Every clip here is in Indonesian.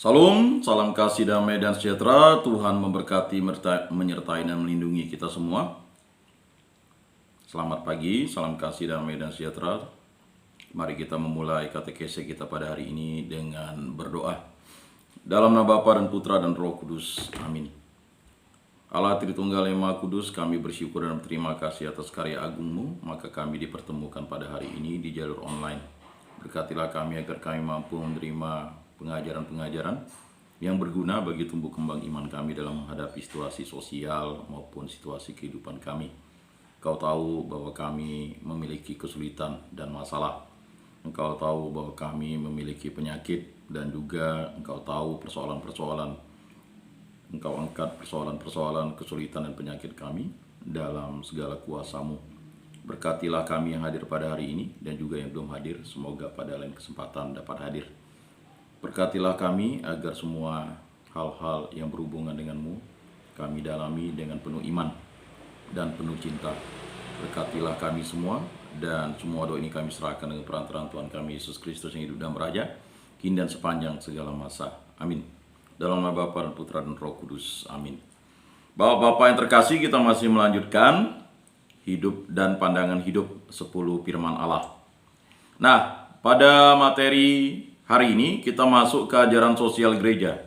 Salam, salam kasih damai dan sejahtera. Tuhan memberkati, menyertai dan melindungi kita semua. Selamat pagi, salam kasih damai dan sejahtera. Mari kita memulai katekese kita pada hari ini dengan berdoa. Dalam nama Bapa dan Putra dan Roh Kudus. Amin. Allah Tritunggal yang Maha Kudus, kami bersyukur dan berterima kasih atas karya agung-Mu, maka kami dipertemukan pada hari ini di jalur online. Berkatilah kami agar kami mampu menerima pengajaran-pengajaran yang berguna bagi tumbuh kembang iman kami dalam menghadapi situasi sosial maupun situasi kehidupan kami. Engkau tahu bahwa kami memiliki kesulitan dan masalah. Engkau tahu bahwa kami memiliki penyakit dan juga Engkau tahu persoalan-persoalan. Engkau angkat persoalan-persoalan kesulitan dan penyakit kami dalam segala kuasa-Mu. Berkatilah kami yang hadir pada hari ini dan juga yang belum hadir. Semoga pada lain kesempatan dapat hadir. Berkatilah kami agar semua hal-hal yang berhubungan dengan-Mu kami dalami dengan penuh iman dan penuh cinta. Berkatilah kami semua, dan semua doa ini kami serahkan dengan perantaraan Tuhan kami Yesus Kristus yang hidup dan beraja, kini dan sepanjang segala masa. Amin. Dalam nama Bapa dan Putra dan Roh Kudus. Amin. Bapak-bapak yang terkasih, kita masih melanjutkan hidup dan pandangan hidup 10 firman Allah. Nah, pada materi hari ini kita masuk ke ajaran sosial gereja.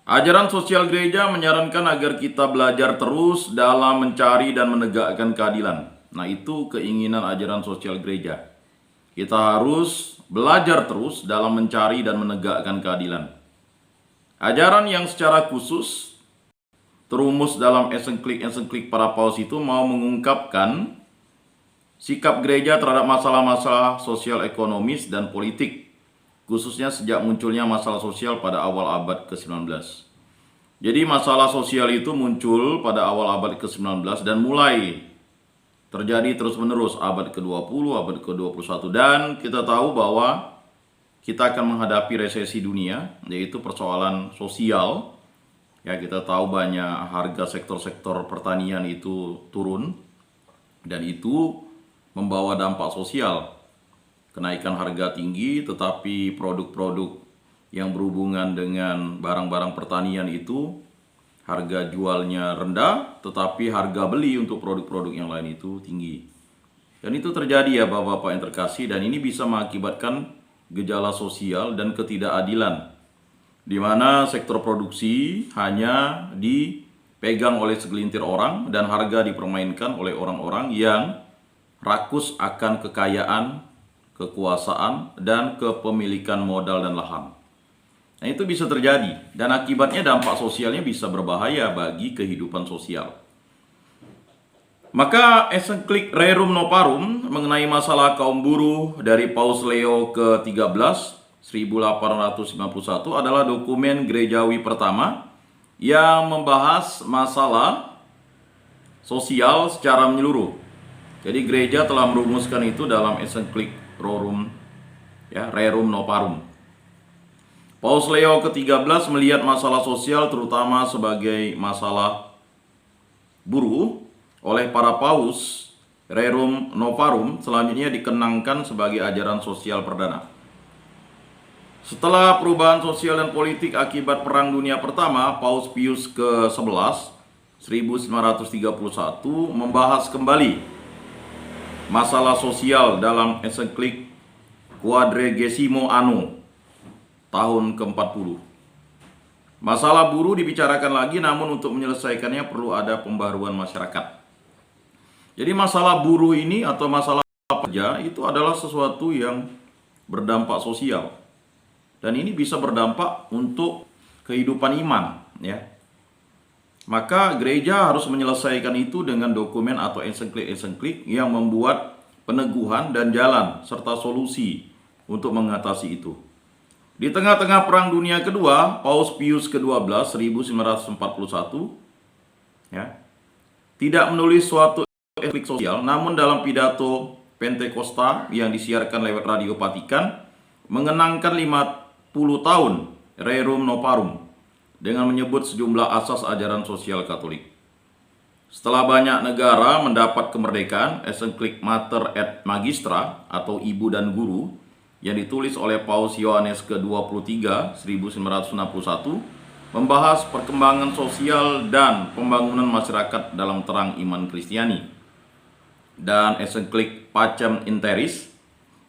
Ajaran sosial gereja menyarankan agar kita belajar terus dalam mencari dan menegakkan keadilan. Nah, itu keinginan ajaran sosial gereja. Kita harus belajar terus dalam mencari dan menegakkan keadilan. Ajaran yang secara khusus terumus dalam ensiklik para paus itu mau mengungkapkan sikap gereja terhadap masalah-masalah sosial, ekonomis, dan politik, khususnya sejak munculnya masalah sosial pada awal abad ke-19. Jadi masalah sosial itu muncul pada awal abad ke-19 dan mulai terjadi terus-menerus abad ke-20, abad ke-21, dan kita tahu bahwa kita akan menghadapi resesi dunia, yaitu persoalan sosial. Ya, kita tahu banyak harga sektor-sektor pertanian itu turun, dan itu membawa dampak sosial. Kenaikan harga tinggi, tetapi produk-produk yang berhubungan dengan barang-barang pertanian itu harga jualnya rendah, tetapi harga beli untuk produk-produk yang lain itu tinggi. Dan itu terjadi ya Bapak-bapak yang terkasih, dan ini bisa mengakibatkan gejala sosial dan ketidakadilan, di mana sektor produksi hanya dipegang oleh segelintir orang dan harga dipermainkan oleh orang-orang yang rakus akan kekayaan, kekuasaan, dan kepemilikan modal dan lahan. Nah, itu bisa terjadi, dan akibatnya dampak sosialnya bisa berbahaya bagi kehidupan sosial. Maka ensiklik Rerum Novarum mengenai masalah kaum buruh dari Paus Leo ke-13 1891 adalah dokumen gerejawi pertama yang membahas masalah sosial secara menyeluruh. Jadi gereja telah merumuskan itu dalam ensiklik Rerum Novarum. Paus Leo ke-13 melihat masalah sosial terutama sebagai masalah buruh. Oleh para paus, Rerum Novarum selanjutnya dikenangkan sebagai ajaran sosial perdana. Setelah perubahan sosial dan politik akibat Perang Dunia Pertama, Paus Pius ke-11 1931 membahas kembali masalah sosial dalam ensiklik Quadragesimo Anno tahun ke-40. Masalah buruh dibicarakan lagi, namun untuk menyelesaikannya perlu ada pembaruan masyarakat. Jadi masalah buruh ini atau masalah pekerja itu adalah sesuatu yang berdampak sosial. Dan ini bisa berdampak untuk kehidupan iman, ya. Maka gereja harus menyelesaikan itu dengan dokumen atau ensiklik-ensiklik yang membuat peneguhan dan jalan serta solusi untuk mengatasi itu. Di tengah-tengah Perang Dunia Kedua, Paus Pius ke-12 1941 tidak menulis suatu ensiklik sosial, namun dalam pidato Pentakosta yang disiarkan lewat Radio Vatikan mengenangkan 50 tahun Rerum Novarum dengan menyebut sejumlah asas ajaran sosial Katolik. Setelah banyak negara mendapat kemerdekaan, ensiklik Mater et Magistra atau Ibu dan Guru yang ditulis oleh Paus Yohanes ke-23 1961 membahas perkembangan sosial dan pembangunan masyarakat dalam terang iman Kristiani. Dan ensiklik Pacem in Terris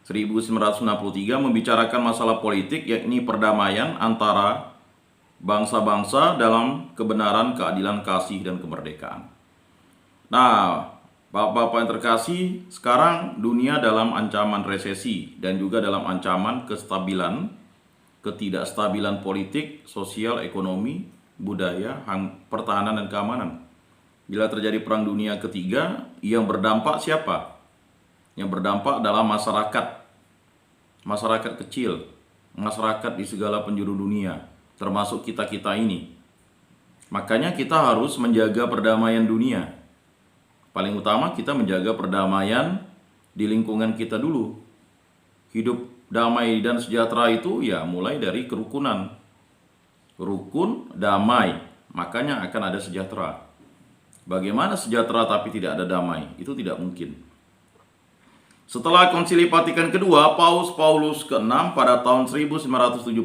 1963 membicarakan masalah politik, yakni perdamaian antara bangsa-bangsa dalam kebenaran, keadilan, kasih, dan kemerdekaan. Nah, Bapak-bapak yang terkasih, sekarang dunia dalam ancaman resesi dan juga dalam ancaman ketidakstabilan politik, sosial, ekonomi, budaya, pertahanan, dan keamanan. Bila terjadi perang dunia ketiga, yang berdampak siapa? Yang berdampak adalah masyarakat kecil, masyarakat di segala penjuru dunia, termasuk kita-kita ini. Makanya kita harus menjaga perdamaian dunia. Paling utama kita menjaga perdamaian di lingkungan kita dulu. Hidup damai dan sejahtera itu ya mulai dari kerukunan. Rukun, damai, makanya akan ada sejahtera. Bagaimana sejahtera tapi tidak ada damai? Itu tidak mungkin. Setelah Konsili Vatikan kedua, Paus Paulus ke-6 pada tahun 1971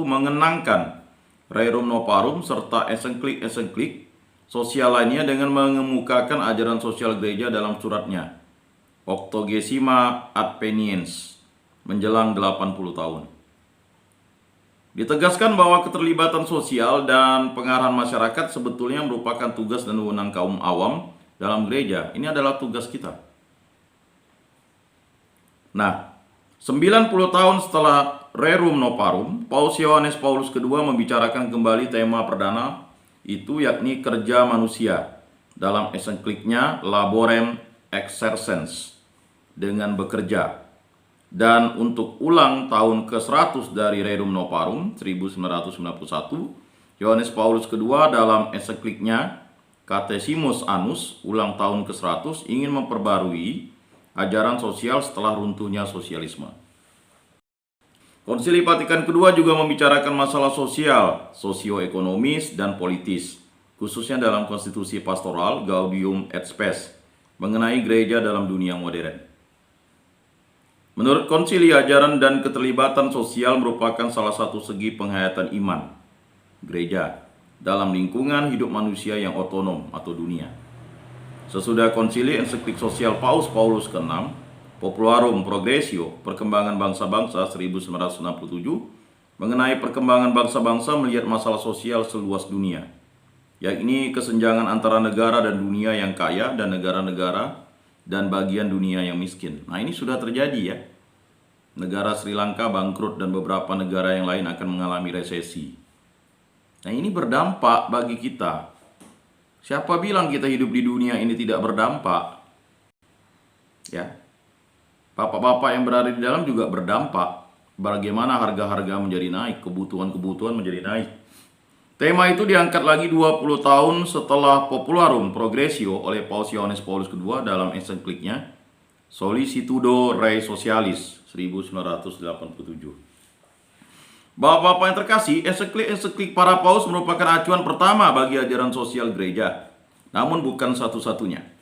mengenangkan Rerum Novarum serta ensiklik sosial lainnya dengan mengemukakan ajaran sosial gereja dalam suratnya Octogesima Adveniens menjelang 80 tahun. Ditegaskan bahwa keterlibatan sosial dan pengarahan masyarakat sebetulnya merupakan tugas dan wewenang kaum awam dalam gereja. Ini adalah tugas kita. Nah, 90 tahun setelah Rerum Novarum, Paus Yohanes Paulus II membicarakan kembali tema perdana itu, yakni kerja manusia, dalam ensikliknya Laborem Exercens, dengan bekerja. Dan untuk ulang tahun ke-100 dari Rerum Novarum 1991, Yohanes Paulus II dalam ensikliknya Catesimus Annus, ulang tahun ke-100, ingin memperbarui ajaran sosial setelah runtuhnya sosialisme. Konsili Vatikan kedua juga membicarakan masalah sosial, sosioekonomis, dan politis, khususnya dalam konstitusi pastoral Gaudium et Spes, mengenai gereja dalam dunia modern. Menurut konsili, ajaran dan keterlibatan sosial merupakan salah satu segi penghayatan iman gereja dalam lingkungan hidup manusia yang otonom atau dunia. Sesudah konsili, ensiklik sosial Paus Paulus ke-6 Popularum Progressio, Perkembangan Bangsa-Bangsa 1967, mengenai perkembangan bangsa-bangsa melihat masalah sosial seluas dunia, yakni kesenjangan antara negara dan dunia yang kaya dan negara-negara dan bagian dunia yang miskin. Nah, ini sudah terjadi ya. Negara Sri Lanka bangkrut dan beberapa negara yang lain akan mengalami resesi. Nah, ini berdampak bagi kita. Siapa bilang kita hidup di dunia ini tidak berdampak? Ya. Bapak-bapak yang berada di dalam juga berdampak. Bagaimana harga-harga menjadi naik, kebutuhan-kebutuhan menjadi naik. Tema itu diangkat lagi 20 tahun setelah Popularum Progressio oleh Paus Yohanes Paulus II dalam ensikliknya Solicitudo Rei Socialis 1987. Bapak-bapak yang terkasih, ensiklik para paus merupakan acuan pertama bagi ajaran sosial gereja, namun bukan satu-satunya.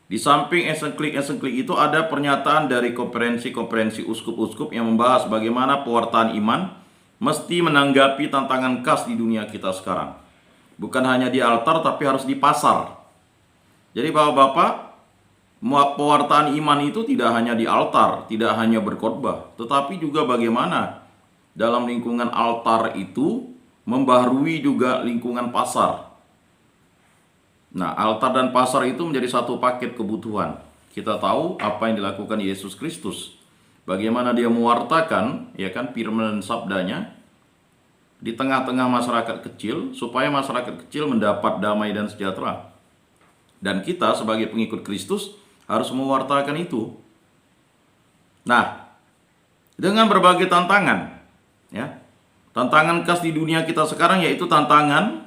Di samping ensiklik itu ada pernyataan dari konferensi uskup-uskup yang membahas bagaimana pewartaan iman mesti menanggapi tantangan khas di dunia kita sekarang. Bukan hanya di altar, tapi harus di pasar. Jadi bapak-bapak, pewartaan iman itu tidak hanya di altar, tidak hanya berkhotbah, tetapi juga bagaimana dalam lingkungan altar itu membaharui juga lingkungan pasar. Nah, altar dan pasar itu menjadi satu paket kebutuhan. Kita tahu apa yang dilakukan Yesus Kristus. Bagaimana dia mewartakan, ya kan, firman dan sabdanya di tengah-tengah masyarakat kecil, supaya masyarakat kecil mendapat damai dan sejahtera. Dan kita sebagai pengikut Kristus harus mewartakan itu. Nah, dengan berbagai tantangan, ya, tantangan khas di dunia kita sekarang yaitu tantangan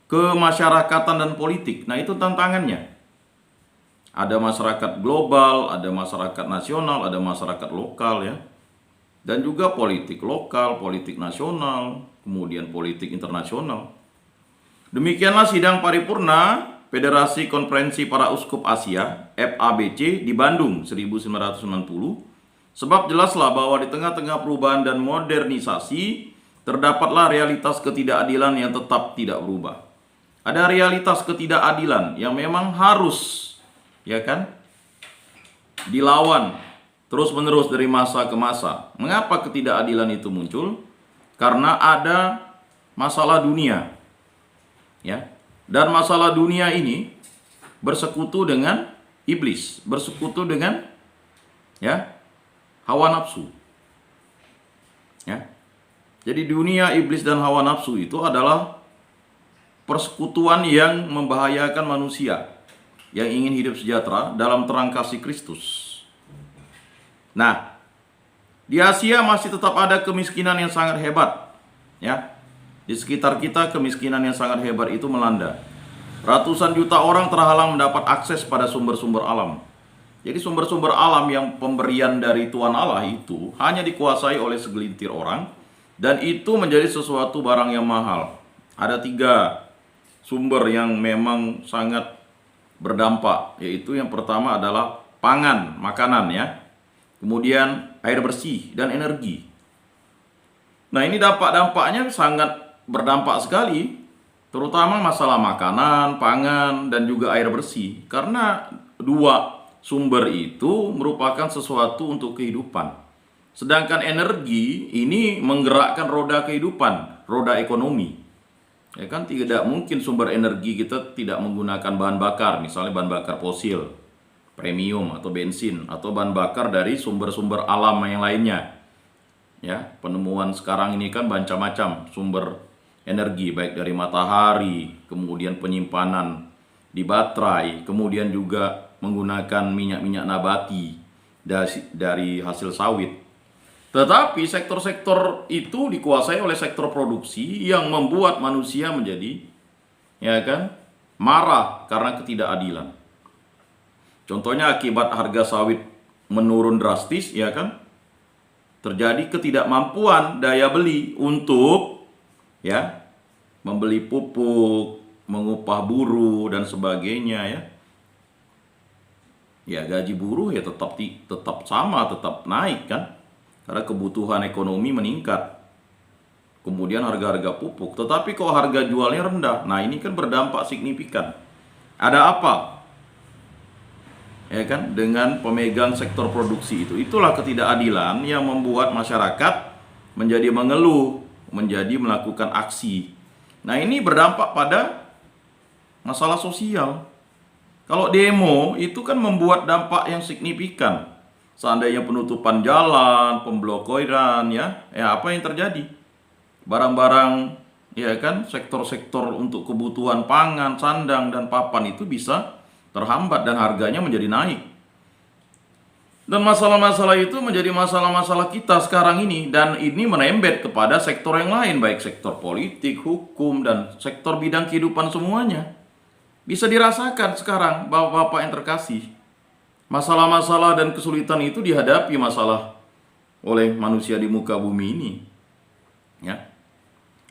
kemasyarakatan dan politik. Nah, itu tantangannya. Ada masyarakat global, ada masyarakat nasional, ada masyarakat lokal ya. Dan juga politik lokal, politik nasional, kemudian politik internasional. Demikianlah sidang paripurna Federasi Konferensi Para Uskup Asia, FABC, di Bandung 1990 Sebab jelaslah bahwa di tengah-tengah perubahan dan modernisasi, terdapatlah realitas ketidakadilan yang tetap tidak berubah. Ada realitas ketidakadilan yang memang harus, ya kan, dilawan terus-menerus dari masa ke masa. Mengapa ketidakadilan itu muncul? Karena ada masalah dunia. Ya. Dan masalah dunia ini bersekutu dengan iblis, bersekutu dengan hawa nafsu. Ya. Jadi dunia, iblis dan hawa nafsu itu adalah persekutuan yang membahayakan manusia yang ingin hidup sejahtera dalam terang kasih Kristus. Nah, di Asia masih tetap ada kemiskinan yang sangat hebat. Ya. Di sekitar kita kemiskinan yang sangat hebat itu melanda. Ratusan juta orang terhalang mendapat akses pada sumber-sumber alam. Jadi sumber-sumber alam yang pemberian dari Tuhan Allah itu hanya dikuasai oleh segelintir orang, dan itu menjadi sesuatu barang yang mahal. Ada 3 sumber yang memang sangat berdampak, yaitu yang pertama adalah pangan, makanan ya. Kemudian air bersih dan energi. Nah, ini dampak-dampaknya sangat berdampak sekali, terutama masalah makanan, pangan, dan juga air bersih. Karena 2 sumber itu merupakan sesuatu untuk kehidupan. Sedangkan energi ini menggerakkan roda kehidupan, roda ekonomi. Ya kan, tidak mungkin sumber energi kita tidak menggunakan bahan bakar, misalnya bahan bakar fosil, premium atau bensin, atau bahan bakar dari sumber-sumber alam yang lainnya. Ya, penemuan sekarang ini kan macam-macam sumber energi, baik dari matahari, kemudian penyimpanan di baterai, kemudian juga menggunakan minyak-minyak nabati dari hasil sawit. Tetapi sektor-sektor itu dikuasai oleh sektor produksi yang membuat manusia menjadi marah karena ketidakadilan. Contohnya akibat harga sawit menurun drastis, terjadi ketidakmampuan daya beli untuk membeli pupuk, mengupah buruh dan sebagainya gaji buruh tetap sama, tetap naik kan, karena kebutuhan ekonomi meningkat. Kemudian harga-harga pupuk, tetapi kok harga jualnya rendah. Nah, ini kan berdampak signifikan. Ada apa dengan pemegang sektor produksi itu? Itulah ketidakadilan yang membuat masyarakat menjadi mengeluh, menjadi melakukan aksi. Nah, ini berdampak pada masalah sosial. Kalau demo itu kan membuat dampak yang signifikan. Seandainya penutupan jalan, pemblokiran apa yang terjadi? Barang-barang sektor-sektor untuk kebutuhan pangan, sandang dan papan itu bisa terhambat dan harganya menjadi naik. Dan masalah-masalah itu menjadi masalah-masalah kita sekarang ini, dan ini merembet kepada sektor yang lain, baik sektor politik, hukum, dan sektor bidang kehidupan semuanya. Bisa dirasakan sekarang, Bapak-bapak yang terkasih, masalah-masalah dan kesulitan itu dihadapi oleh manusia di muka bumi ini.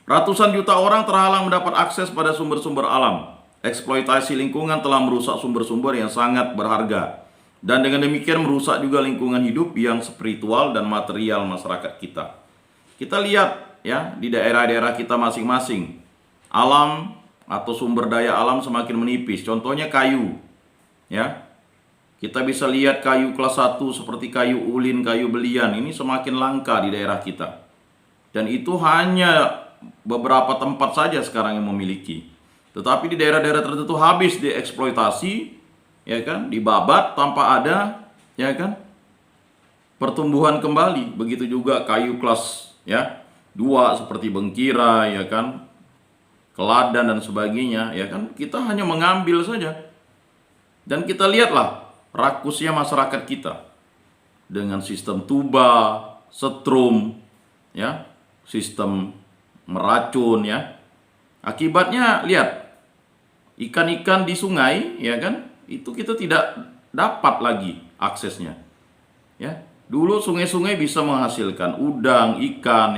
Ratusan juta orang terhalang mendapat akses pada sumber-sumber alam. Eksploitasi lingkungan telah merusak sumber-sumber yang sangat berharga, dan dengan demikian merusak juga lingkungan hidup yang spiritual dan material masyarakat kita. Kita lihat di daerah-daerah kita masing-masing, alam atau sumber daya alam semakin menipis. Contohnya kayu. Kita bisa lihat kayu kelas 1 seperti kayu ulin, kayu belian ini semakin langka di daerah kita. Dan itu hanya beberapa tempat saja sekarang yang memiliki. Tetapi di daerah-daerah tertentu habis dieksploitasi, dibabat tanpa ada pertumbuhan kembali. Begitu juga kayu kelas 2 seperti bengkira, keladan dan sebagainya, kita hanya mengambil saja. Dan kita lihatlah rakusnya masyarakat kita dengan sistem tuba, setrum, sistem meracun, Akibatnya lihat, ikan-ikan di sungai, itu kita tidak dapat lagi aksesnya. Dulu sungai-sungai bisa menghasilkan udang, ikan,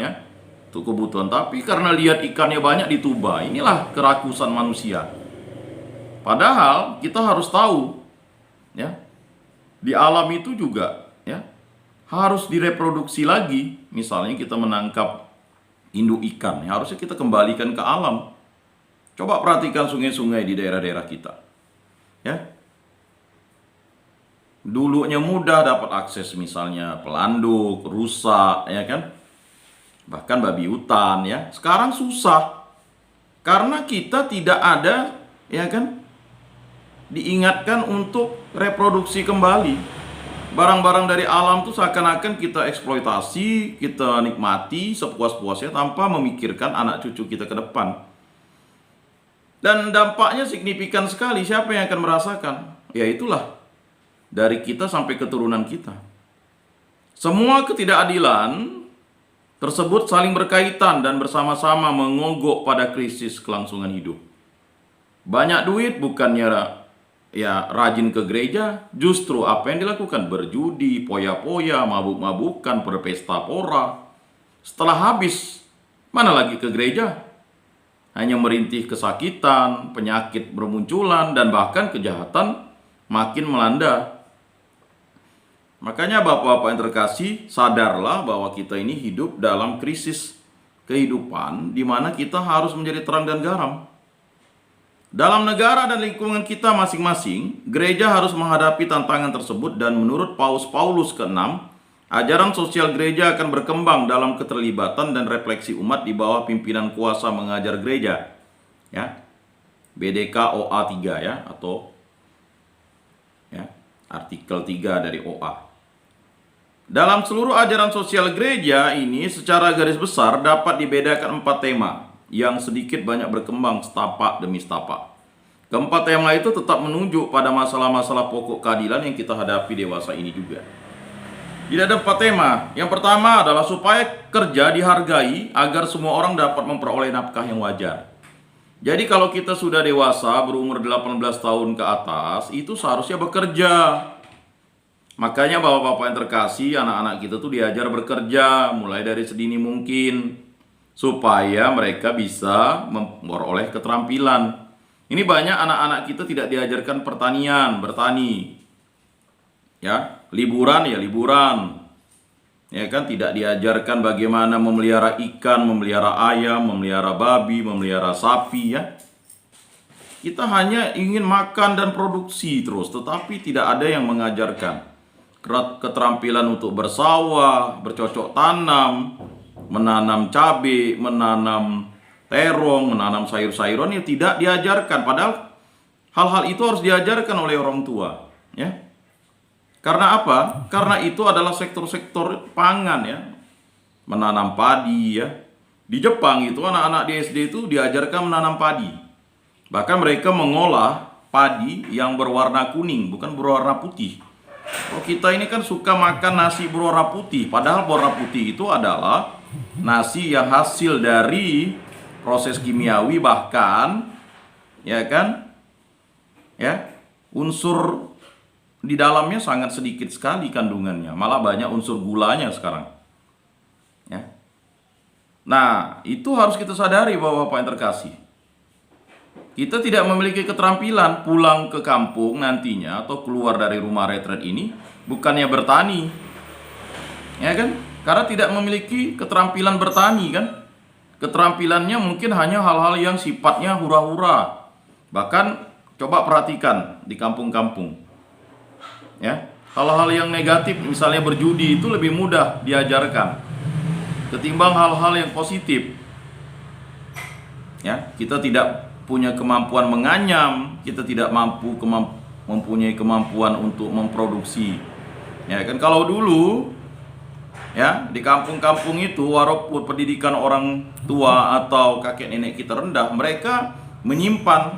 untuk kebutuhan, tapi karena lihat ikannya banyak di tuba, inilah kerakusan manusia. Padahal kita harus tahu, di alam itu juga harus direproduksi lagi. Misalnya kita menangkap induk ikan, ya harusnya kita kembalikan ke alam. Coba perhatikan sungai-sungai di daerah-daerah kita. Ya. Dulunya mudah dapat akses misalnya pelanduk, rusa, ya kan? Bahkan babi hutan, ya. Sekarang susah. Karena kita tidak ada, ya kan? Diingatkan untuk reproduksi kembali. Barang-barang dari alam itu seakan-akan kita eksploitasi, kita nikmati sepuas-puasnya tanpa memikirkan anak cucu kita ke depan. Dan dampaknya signifikan sekali. Siapa yang akan merasakan? Ya itulah, dari kita sampai keturunan kita. Semua ketidakadilan tersebut saling berkaitan dan bersama-sama mengogok pada krisis kelangsungan hidup. Banyak duit bukannya rajin ke gereja, justru apa yang dilakukan? Berjudi, poya-poya, mabuk-mabukan, berpesta pora. Setelah habis, mana lagi ke gereja? Hanya merintih kesakitan, penyakit bermunculan, dan bahkan kejahatan makin melanda. Makanya bapak-bapak yang terkasih, sadarlah bahwa kita ini hidup dalam krisis kehidupan, di mana kita harus menjadi terang dan garam. Dalam negara dan lingkungan kita masing-masing, gereja harus menghadapi tantangan tersebut, dan menurut Paus Paulus ke-6, ajaran sosial gereja akan berkembang dalam keterlibatan dan refleksi umat di bawah pimpinan kuasa mengajar gereja. Ya. BDK OA 3 ya, atau ya, artikel 3 dari OA. Dalam seluruh ajaran sosial gereja ini secara garis besar dapat dibedakan 4 tema yang sedikit banyak berkembang setapak demi setapak. Keempat tema itu tetap menunjuk pada masalah-masalah pokok keadilan yang kita hadapi dewasa ini juga. Tidak ada 4 tema. Yang pertama adalah supaya kerja dihargai agar semua orang dapat memperoleh nafkah yang wajar. Jadi kalau kita sudah dewasa berumur 18 tahun ke atas, itu seharusnya bekerja. Makanya bapak-bapak yang terkasih, anak-anak kita tuh diajar bekerja mulai dari sedini mungkin, supaya mereka bisa memperoleh keterampilan. Ini banyak anak-anak kita tidak diajarkan pertanian, bertani. Ya, liburan ya liburan. Ya kan, tidak diajarkan bagaimana memelihara ikan, memelihara ayam, memelihara babi, memelihara sapi ya. Kita hanya ingin makan dan produksi terus, tetapi tidak ada yang mengajarkan keterampilan untuk bersawah, bercocok tanam, menanam cabai, menanam terong, menanam sayur-sayuran yang tidak diajarkan. Padahal hal-hal itu harus diajarkan oleh orang tua, ya. Karena apa? Karena itu adalah sektor-sektor pangan ya. Menanam padi ya. Di Jepang itu anak-anak di SD itu diajarkan menanam padi. Bahkan mereka mengolah padi yang berwarna kuning, bukan berwarna putih. Oh, kita ini kan suka makan nasi berwarna putih, padahal berwarna putih itu adalah nasi yang hasil dari proses kimiawi, bahkan ya kan, ya, unsur di dalamnya sangat sedikit sekali kandungannya, malah banyak unsur gulanya sekarang. Ya. Nah, itu harus kita sadari Bapak-bapak yang terkasih. Kita tidak memiliki keterampilan pulang ke kampung nantinya atau keluar dari rumah retret ini bukannya bertani. Ya kan? Karena tidak memiliki keterampilan bertani kan? Keterampilannya mungkin hanya hal-hal yang sifatnya hura-hura. Bahkan coba perhatikan di kampung-kampung. Ya, hal-hal yang negatif misalnya berjudi itu lebih mudah diajarkan ketimbang hal-hal yang positif. Ya, kita tidak punya kemampuan menganyam, kita tidak mempunyai kemampuan untuk memproduksi. Ya kan, kalau dulu ya di kampung-kampung itu walaupun pendidikan orang tua atau kakek nenek kita rendah, mereka menyimpan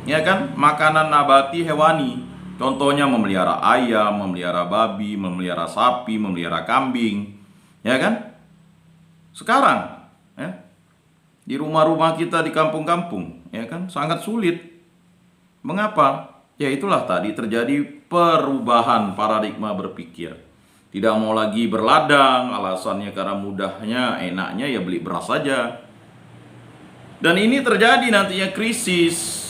ya kan makanan nabati hewani. Contohnya memelihara ayam, memelihara babi, memelihara sapi, memelihara kambing. Ya kan? Sekarang ya, di rumah-rumah kita di kampung-kampung ya kan sangat sulit. Mengapa? Ya itulah tadi terjadi perubahan paradigma berpikir. Tidak mau lagi berladang, alasannya karena mudahnya, enaknya ya beli beras saja. Dan ini terjadi nantinya krisis.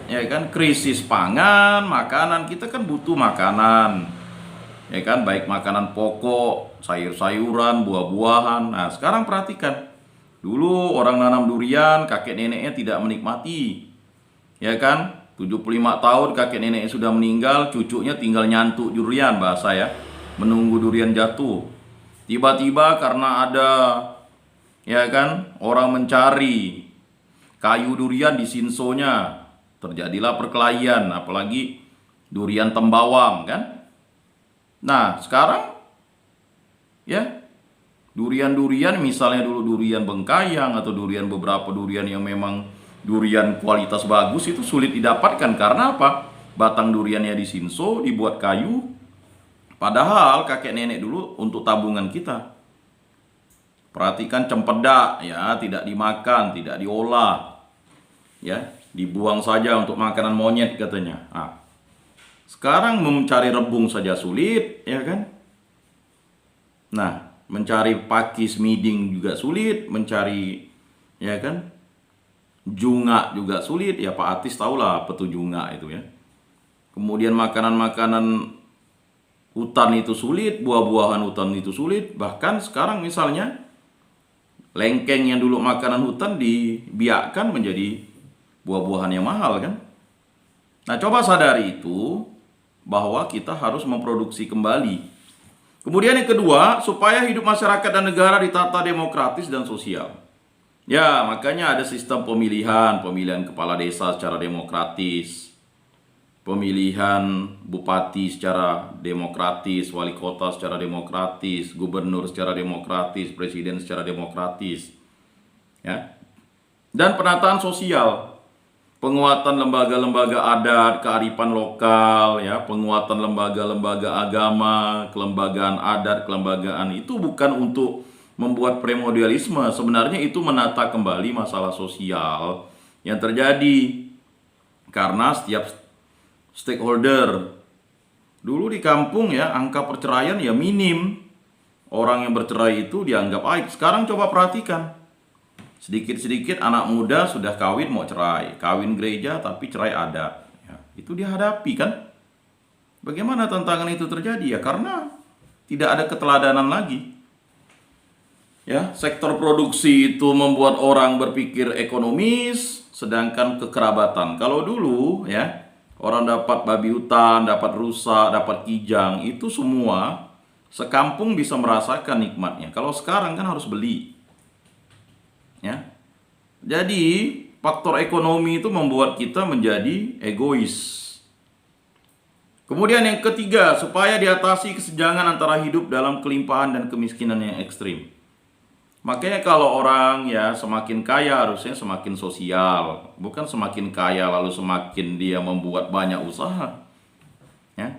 Ya kan, krisis pangan, makanan, kita kan butuh makanan. ya kan, baik makanan pokok, sayur-sayuran, buah-buahan. Nah, sekarang perhatikan. Dulu orang nanam durian, kakek neneknya tidak menikmati. Ya kan? 75 tahun kakek neneknya sudah meninggal, cucunya tinggal nyantuk durian bahasa ya. Menunggu durian jatuh. Tiba-tiba karena ada, ya kan, orang mencari kayu durian di sinsonya, terjadilah perkelahian, apalagi durian tembawang kan. Nah, sekarang ya, durian-durian misalnya dulu durian Bengkayang atau durian beberapa durian yang memang durian kualitas bagus itu sulit didapatkan karena apa? Batang duriannya disinso, dibuat kayu. Padahal kakek nenek dulu untuk tabungan kita. Perhatikan cempedak ya, tidak dimakan, tidak diolah. Ya, dibuang saja untuk makanan monyet katanya. Nah, sekarang mencari rebung saja sulit, ya kan? Nah, mencari pakis miding juga sulit, mencari, ya kan, junga juga sulit. Ya Pak Atis tahulah apa tuh junga itu ya. Kemudian makanan-makanan hutan itu sulit, buah-buahan hutan itu sulit. Bahkan sekarang misalnya lengkeng yang dulu makanan hutan dibiakkan menjadi buah-buahan yang mahal kan. Nah, coba sadari itu bahwa kita harus memproduksi kembali. Kemudian yang kedua, supaya hidup masyarakat dan negara ditata demokratis dan sosial. Ya, makanya ada sistem pemilihan kepala desa secara demokratis, pemilihan bupati secara demokratis, wali kota secara demokratis, gubernur secara demokratis, presiden secara demokratis. Ya. Dan penataan sosial. Penguatan lembaga-lembaga adat, kearifan lokal, ya, penguatan lembaga-lembaga agama, kelembagaan adat, kelembagaan itu bukan untuk membuat primordialisme. Sebenarnya itu menata kembali masalah sosial yang terjadi karena setiap stakeholder. Dulu di kampung ya, angka perceraian ya minim. Orang yang bercerai itu dianggap aib. Sekarang coba perhatikan. Sedikit-sedikit anak muda sudah kawin mau cerai, kawin gereja tapi cerai adat. Ya, itu dihadapi kan? Bagaimana tantangan itu terjadi? Ya karena tidak ada keteladanan lagi. Ya, sektor produksi itu membuat orang berpikir ekonomis, sedangkan kekerabatan. Kalau dulu ya, orang dapat babi hutan, dapat rusa, dapat kijang, itu semua sekampung bisa merasakan nikmatnya. Kalau sekarang kan harus beli. Ya. Jadi faktor ekonomi itu membuat kita menjadi egois. Kemudian yang ketiga, supaya diatasi kesenjangan antara hidup dalam kelimpahan dan kemiskinan yang ekstrim. Makanya kalau orang ya semakin kaya harusnya semakin sosial, bukan semakin kaya lalu semakin dia membuat banyak usaha. Ya.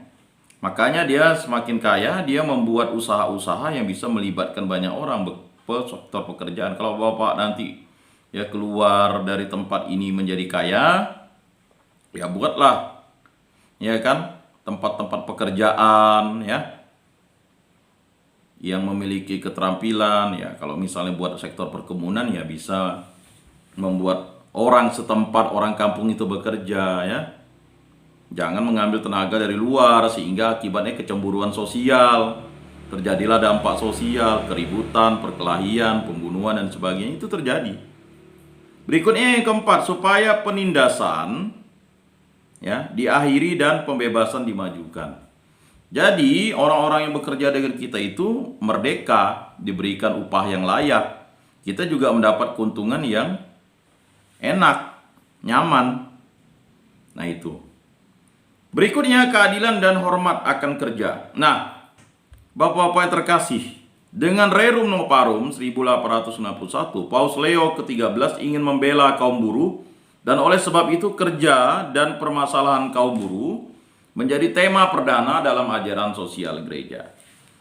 Makanya dia semakin kaya, dia membuat usaha-usaha yang bisa melibatkan banyak orang, sektor pekerjaan. Kalau Bapak nanti ya keluar dari tempat ini menjadi kaya, ya buatlah ya kan tempat-tempat pekerjaan ya yang memiliki keterampilan. Ya kalau misalnya buat sektor perkebunan ya bisa membuat orang setempat, orang kampung itu bekerja ya. Jangan mengambil tenaga dari luar sehingga akibatnya kecemburuan sosial. Terjadilah dampak sosial, keributan, perkelahian, pembunuhan dan sebagainya itu terjadi. Berikutnya yang keempat, supaya penindasan ya diakhiri dan pembebasan dimajukan. Jadi orang-orang yang bekerja dengan kita itu merdeka, diberikan upah yang layak. Kita juga mendapat keuntungan yang enak, nyaman. Nah itu. Berikutnya keadilan dan hormat akan kerja. Nah, Bapak-bapak yang terkasih, dengan Rerum Novarum 1861, Paus Leo ke-13 ingin membela kaum buruh, dan oleh sebab itu kerja dan permasalahan kaum buruh menjadi tema perdana dalam ajaran sosial gereja.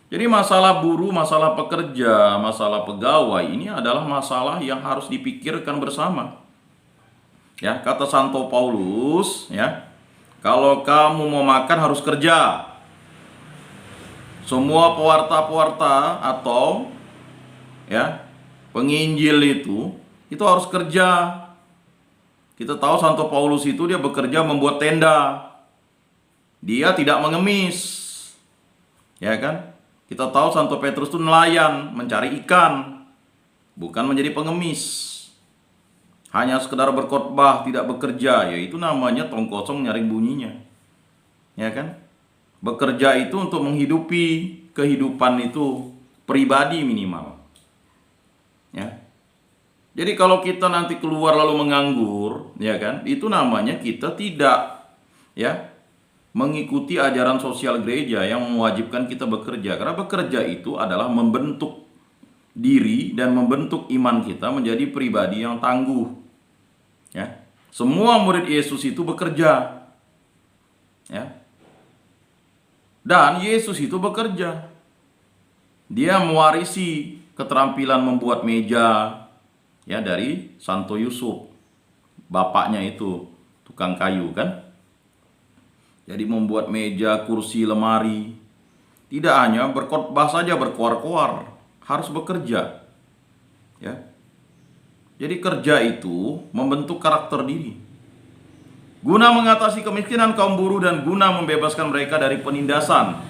Jadi masalah buruh, masalah pekerja, masalah pegawai ini adalah masalah yang harus dipikirkan bersama. Ya, kata Santo Paulus, ya, kalau kamu mau makan harus kerja. Semua pewarta-pewarta atau ya penginjil itu harus kerja. Kita tahu Santo Paulus itu dia bekerja membuat tenda. Dia tidak mengemis. Ya kan? Kita tahu Santo Petrus itu nelayan, mencari ikan, bukan menjadi pengemis. Hanya sekedar berkhotbah, tidak bekerja, yaitu namanya tong kosong nyaring bunyinya. Ya kan? Bekerja itu untuk menghidupi kehidupan itu pribadi minimal. Ya. Jadi kalau kita nanti keluar lalu menganggur, ya kan? Itu namanya kita tidak mengikuti ajaran sosial gereja yang mewajibkan kita bekerja. Karena bekerja itu adalah membentuk diri dan membentuk iman kita menjadi pribadi yang tangguh. Ya. Semua murid Yesus itu bekerja. Ya. Dan Yesus itu bekerja. Dia mewarisi keterampilan membuat meja dari Santo Yusuf. Bapaknya itu tukang kayu kan. Jadi membuat meja, kursi, lemari. Tidak hanya berkhotbah saja berkoar-koar, harus bekerja. Ya. Jadi kerja itu membentuk karakter diri. Guna mengatasi kemiskinan kaum buruh dan guna membebaskan mereka dari penindasan.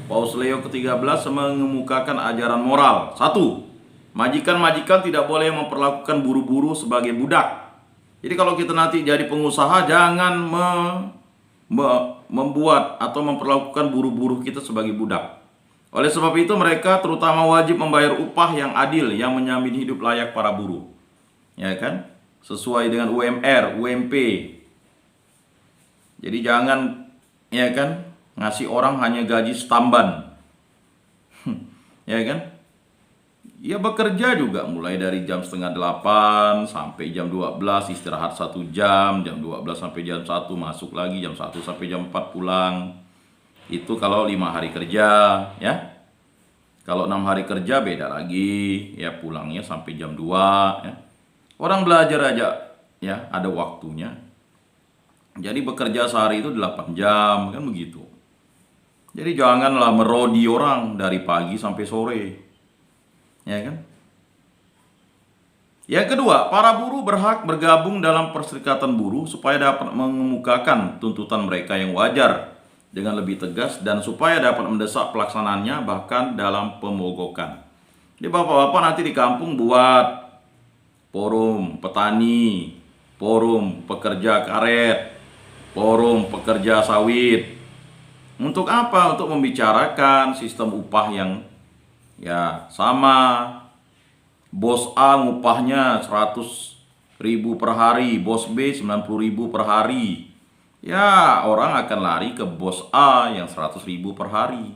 Paus Leo ke-13 mengemukakan ajaran moral. 1. Majikan-majikan tidak boleh memperlakukan buruh-buruh sebagai budak. Jadi kalau kita nanti jadi pengusaha, jangan membuat atau memperlakukan buruh-buruh kita sebagai budak. Oleh sebab itu mereka terutama wajib membayar upah yang adil yang menjamin hidup layak para buruh. Ya kan? Sesuai dengan UMR, UMP. Jadi jangan ngasih orang hanya gaji stamban. Ya kan? Ya bekerja juga mulai dari jam setengah 8 sampai jam 12, istirahat 1 jam, jam 12 sampai jam 1 masuk lagi, jam 1 sampai jam 4 pulang. Itu kalau 5 hari kerja, ya. Kalau 6 hari kerja beda lagi, ya pulangnya sampai jam 2, ya. Orang belajar aja, ya ada waktunya. Jadi bekerja sehari itu 8 jam, kan begitu. Jadi janganlah merodi orang dari pagi sampai sore. Ya kan? Yang kedua, para buruh berhak bergabung dalam perserikatan buruh supaya dapat mengemukakan tuntutan mereka yang wajar dengan lebih tegas dan supaya dapat mendesak pelaksanaannya bahkan dalam pemogokan. Jadi bapak-bapak nanti di kampung buat forum petani, forum pekerja karet, forum pekerja sawit. Untuk apa? Untuk membicarakan sistem upah yang sama. Bos A ngupahnya 100.000 per hari, bos B 90.000 per hari. Ya, orang akan lari ke bos A yang 100.000 per hari.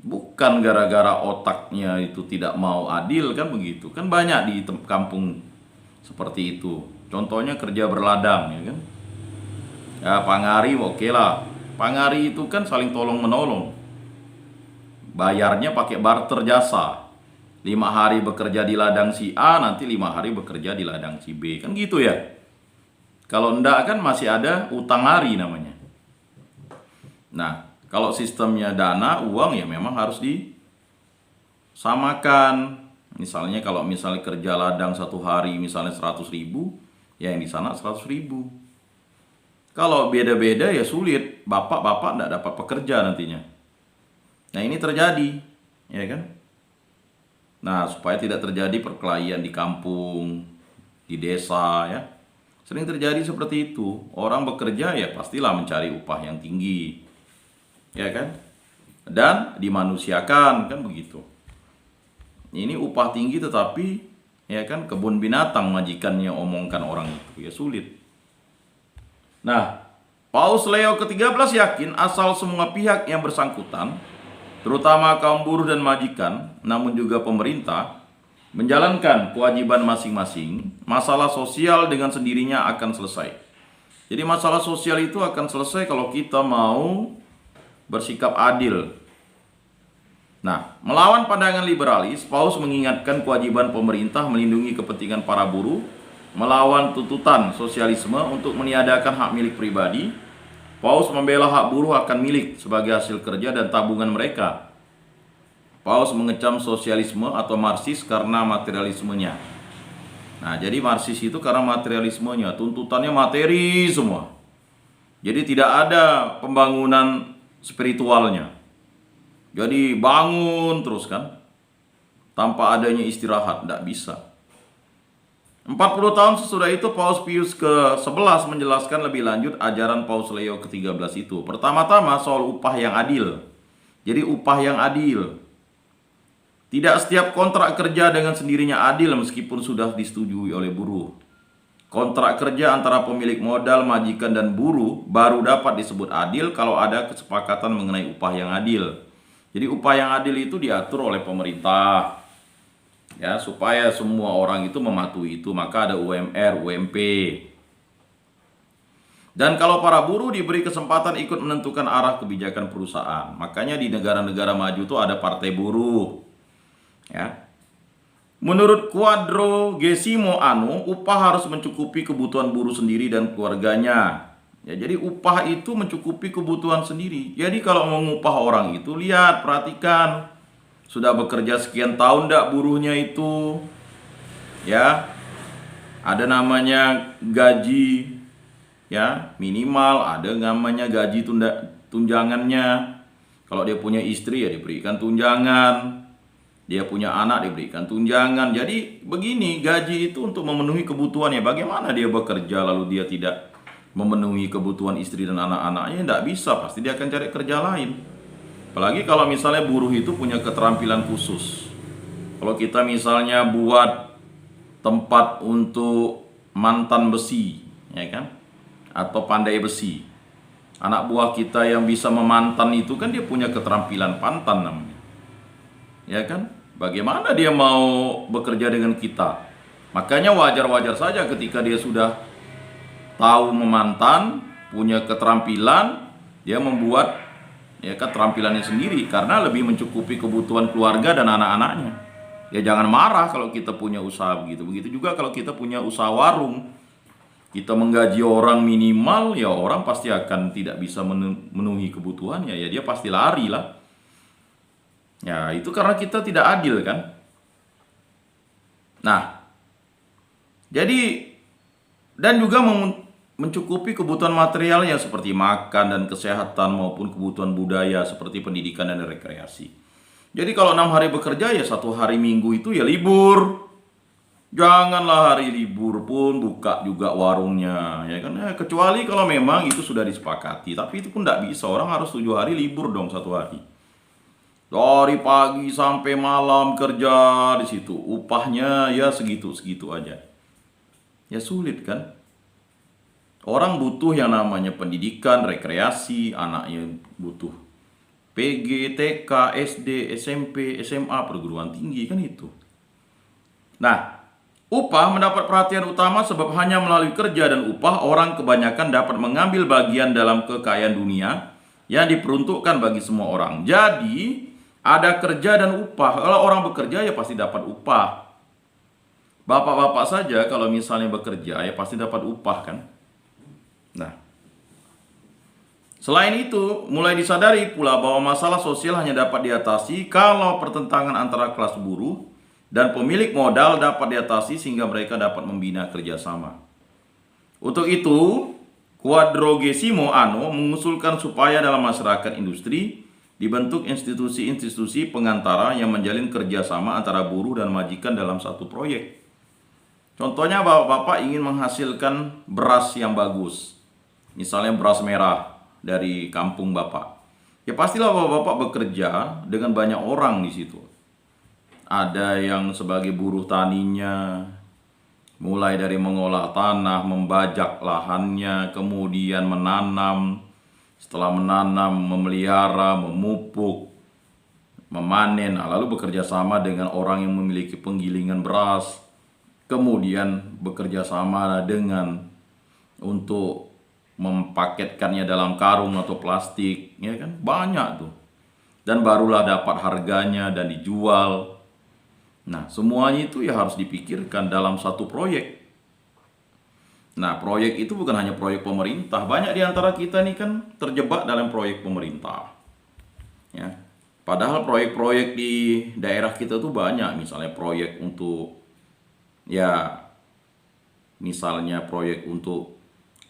Bukan gara-gara otaknya itu tidak mau adil, kan begitu. Kan banyak di kampung seperti itu. Contohnya kerja berladang, ya kan. Ya, pangari oke lah. Pangari itu kan saling tolong-menolong. Bayarnya pakai barter jasa. 5 hari bekerja di ladang si A, nanti 5 hari bekerja di ladang si B. Kan gitu ya. Kalau enggak kan masih ada utang hari namanya. Nah, kalau sistemnya dana, uang ya memang harus disamakan. Misalnya kalau kerja ladang 1 hari misalnya 100.000, ya yang di sana 100.000. Kalau beda-beda ya sulit. Bapak-bapak enggak dapat pekerja nantinya. Nah, ini terjadi, ya kan? Nah, supaya tidak terjadi perkelahian di kampung, di desa, ya. Sering terjadi seperti itu. Orang bekerja ya pastilah mencari upah yang tinggi. Ya kan? Dan dimanusiakan, kan begitu. Ini upah tinggi tetapi ya kan kebun binatang majikannya omongkan orang itu, ya sulit. Nah, Paus Leo ke-13 yakin asal semua pihak yang bersangkutan, terutama kaum buruh dan majikan, namun juga pemerintah, menjalankan kewajiban masing-masing, masalah sosial dengan sendirinya akan selesai. Jadi masalah sosial itu akan selesai kalau kita mau bersikap adil. Nah, melawan pandangan liberalis, Paus mengingatkan kewajiban pemerintah melindungi kepentingan para buruh, melawan tuntutan sosialisme untuk meniadakan hak milik pribadi. Paus membela hak buruh akan milik sebagai hasil kerja dan tabungan mereka. Paus mengecam sosialisme atau Marxis karena materialismenya. Nah, jadi Marxis itu karena materialismenya, tuntutannya materi semua. Jadi tidak ada pembangunan spiritualnya. Jadi bangun terus kan, tanpa adanya istirahat, tidak bisa. 40 tahun sesudah itu Paus Pius ke-11 menjelaskan lebih lanjut ajaran Paus Leo ke-13 itu. Pertama-tama soal upah yang adil. Jadi upah yang adil. Tidak setiap kontrak kerja dengan sendirinya adil meskipun sudah disetujui oleh buruh. Kontrak kerja antara pemilik modal, majikan, dan buruh baru dapat disebut adil kalau ada kesepakatan mengenai upah yang adil. Jadi upah yang adil itu diatur oleh pemerintah. Ya, supaya semua orang itu mematuhi itu, maka ada UMR, UMP. Dan kalau para buruh diberi kesempatan ikut menentukan arah kebijakan perusahaan. Makanya di negara-negara maju itu ada partai buruh. Ya. Menurut Quadragesimo Anno, upah harus mencukupi kebutuhan buruh sendiri dan keluarganya. Ya, jadi upah itu mencukupi kebutuhan sendiri. Jadi kalau mau ngupah orang itu, lihat, perhatikan. Sudah bekerja sekian tahun enggak buruhnya itu? Ya. Ada namanya gaji ya, minimal, ada namanya gaji tunjangannya. Kalau dia punya istri ya diberikan tunjangan. Dia punya anak diberikan tunjangan. Jadi begini, gaji itu untuk memenuhi kebutuhannya. Bagaimana dia bekerja lalu dia tidak memenuhi kebutuhan istri dan anak-anaknya? Tidak bisa, pasti dia akan cari kerja lain. Apalagi kalau misalnya buruh itu punya keterampilan khusus. Kalau kita misalnya buat tempat untuk mantan besi, ya kan? Atau pandai besi. Anak buah kita yang bisa memantan itu kan dia punya keterampilan pantan namanya. Ya kan? Bagaimana dia mau bekerja dengan kita? Makanya wajar-wajar saja ketika dia sudah tahu memantan, punya keterampilan, dia membuat ya keterampilannya sendiri karena lebih mencukupi kebutuhan keluarga dan anak-anaknya. Ya jangan marah kalau kita punya usaha begitu. Begitu juga kalau kita punya usaha warung. Kita menggaji orang minimal, ya orang pasti akan tidak bisa memenuhi kebutuhannya. Ya dia pasti lari lah. Ya itu karena kita tidak adil kan. Nah, jadi dan juga mencukupi kebutuhan materialnya seperti makan dan kesehatan maupun kebutuhan budaya seperti pendidikan dan rekreasi. Jadi kalau 6 hari bekerja ya 1 hari minggu itu ya libur. Janganlah hari libur pun buka juga warungnya, ya kan? Kecuali kalau memang itu sudah disepakati. Tapi itu pun tidak bisa. Orang harus 7 hari libur dong 1 hari. Dari pagi sampai malam kerja di situ. Upahnya ya segitu-segitu aja. Ya sulit kan? Orang butuh yang namanya pendidikan, rekreasi, anaknya butuh PG, TK, SD, SMP, SMA, perguruan tinggi, kan itu. Nah, upah mendapat perhatian utama sebab hanya melalui kerja dan upah orang kebanyakan dapat mengambil bagian dalam kekayaan dunia yang diperuntukkan bagi semua orang. Jadi, ada kerja dan upah. Kalau orang bekerja ya pasti dapat upah. Bapak-bapak saja kalau misalnya bekerja ya pasti dapat upah kan. Nah, selain itu, mulai disadari pula bahwa masalah sosial hanya dapat diatasi kalau pertentangan antara kelas buruh dan pemilik modal dapat diatasi sehingga mereka dapat membina kerjasama. Untuk itu, Quadragesimo Anno mengusulkan supaya dalam masyarakat industri dibentuk institusi-institusi pengantara yang menjalin kerjasama antara buruh dan majikan dalam satu proyek. Contohnya bapak-bapak ingin menghasilkan beras yang bagus. Misalnya beras merah dari kampung bapak. Ya pastilah bapak-bapak bekerja dengan banyak orang di situ. Ada yang sebagai buruh taninya, mulai dari mengolah tanah, membajak lahannya, kemudian menanam. Setelah menanam, memelihara, memupuk, memanen, lalu bekerja sama dengan orang yang memiliki penggilingan beras. Kemudian bekerja sama dengan untuk mempaketkannya dalam karung atau plastik, ya kan? Banyak tuh. Dan barulah dapat harganya dan dijual. Nah, semuanya itu ya harus dipikirkan dalam satu proyek. Nah, proyek itu bukan hanya proyek pemerintah. Banyak di antara kita nih kan terjebak dalam proyek pemerintah. Ya. Padahal proyek-proyek di daerah kita tuh banyak. Misalnya proyek untuk misalnya proyek untuk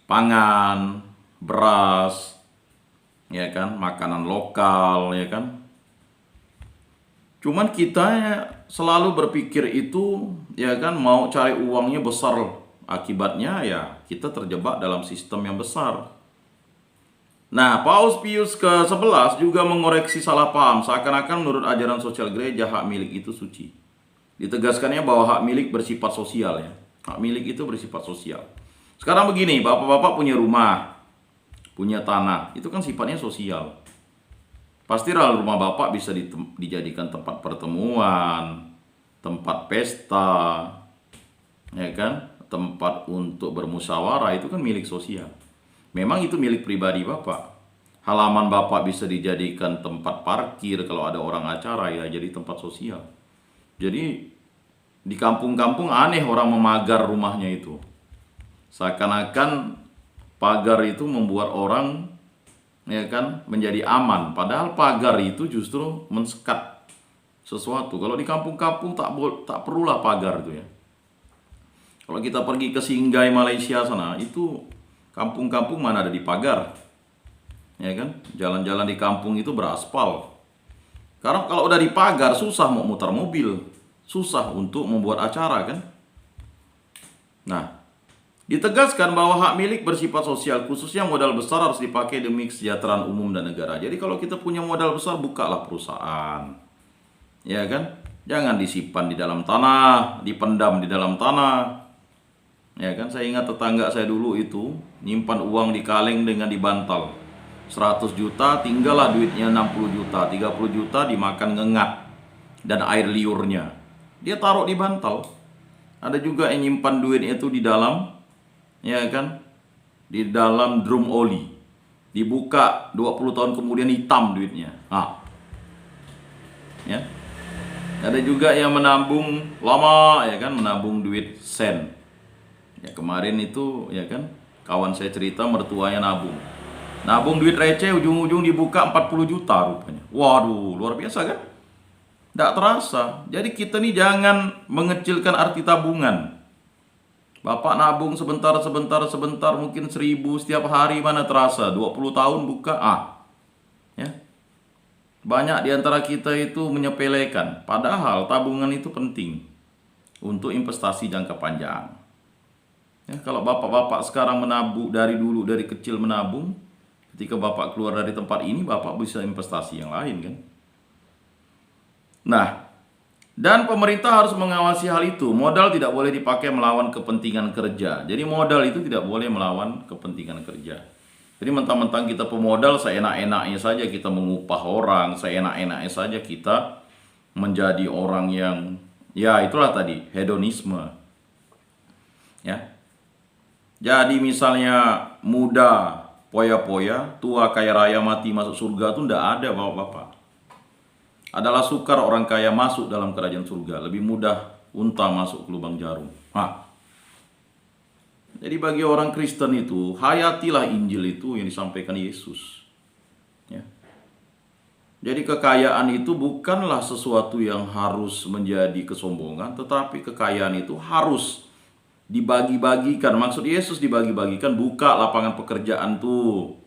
pangan, beras, ya kan, makanan lokal, ya kan. Cuman kita selalu berpikir itu, ya kan, mau cari uangnya besar. Akibatnya ya kita terjebak dalam sistem yang besar. Nah, Paus Pius ke-11 juga mengoreksi salah paham, seakan-akan menurut ajaran sosial gereja hak milik itu suci. Ditegaskannya bahwa hak milik bersifat sosial ya. Hak milik itu bersifat sosial. Sekarang begini, bapak-bapak punya rumah, punya tanah, itu kan sifatnya sosial. Pastilah rumah bapak bisa dijadikan tempat pertemuan, tempat pesta, ya kan, tempat untuk bermusyawarah, itu kan milik sosial. Memang itu milik pribadi bapak. Halaman bapak bisa dijadikan tempat parkir kalau ada orang acara, ya jadi tempat sosial. Jadi di kampung-kampung aneh orang memagar rumahnya itu. Seakan-akan pagar itu membuat orang, ya kan, menjadi aman. Padahal pagar itu justru mensekat sesuatu. Kalau di kampung-kampung tak perlulah pagar itu ya. Kalau kita pergi ke Singgai Malaysia sana, itu kampung-kampung mana ada di pagar, ya kan? Jalan-jalan di kampung itu beraspal. Karena kalau udah di pagar susah mau muter mobil, susah untuk membuat acara kan. Nah, ditegaskan bahwa hak milik bersifat sosial, khususnya modal besar harus dipakai demi kesejahteraan umum dan negara. Jadi kalau kita punya modal besar, bukalah perusahaan, ya kan? Jangan disimpan di dalam tanah, dipendam di dalam tanah. Ya kan, saya ingat tetangga saya dulu itu nyimpan uang di kaleng dengan dibantal. 100 juta, tinggallah duitnya 60 juta, 30 juta dimakan ngengat dan air liurnya. Dia taruh di bantal. Ada juga yang nyimpan duitnya itu di dalam, ya kan, di dalam drum oli. Dibuka 20 tahun kemudian hitam duitnya. Ya. Ada juga yang menabung lama, ya kan, menabung duit sen. Ya kemarin itu, ya kan, kawan saya cerita mertuanya nabung duit receh, ujung-ujung dibuka 40 juta rupanya. Waduh, luar biasa kan? Tidak terasa. Jadi kita nih jangan mengecilkan arti tabungan. Bapak nabung sebentar, mungkin 1.000 setiap hari, mana terasa 20 tahun buka, ya. Banyak diantara kita itu menyepelekan. Padahal tabungan itu penting untuk investasi jangka panjang. Ya, kalau bapak-bapak sekarang menabung dari kecil menabung, ketika bapak keluar dari tempat ini, bapak bisa investasi yang lain kan. Nah, dan pemerintah harus mengawasi hal itu. Modal tidak boleh dipakai melawan kepentingan kerja. Jadi modal itu tidak boleh melawan kepentingan kerja. Jadi mentang-mentang kita pemodal, seenak-enaknya saja kita mengupah orang, seenak-enaknya saja kita menjadi orang yang, ya itulah tadi, hedonisme. Ya. Jadi misalnya muda poya-poya, tua kaya raya mati masuk surga itu tidak ada bapak-bapak. Adalah sukar orang kaya masuk dalam kerajaan surga. Lebih mudah unta masuk ke lubang jarum. Jadi bagi orang Kristen itu, hayatilah Injil itu yang disampaikan Yesus. Ya. Jadi kekayaan itu bukanlah sesuatu yang harus menjadi kesombongan, tetapi kekayaan itu harus dibagi-bagikan. Maksud Yesus dibagi-bagikan, buka lapangan pekerjaan tuh.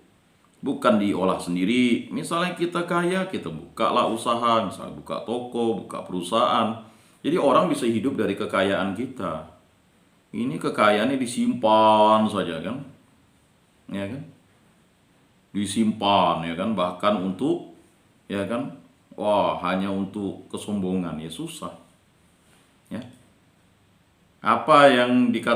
Bukan diolah sendiri. Misalnya kita kaya, kita bukalah usaha, misalnya buka toko, buka perusahaan. Jadi orang bisa hidup dari kekayaan kita. Ini kekayaannya disimpan saja kan. Ya kan? Disimpan ya kan, bahkan untuk, ya kan, hanya untuk kesombongan, ya susah. Ya. Apa yang dikatakan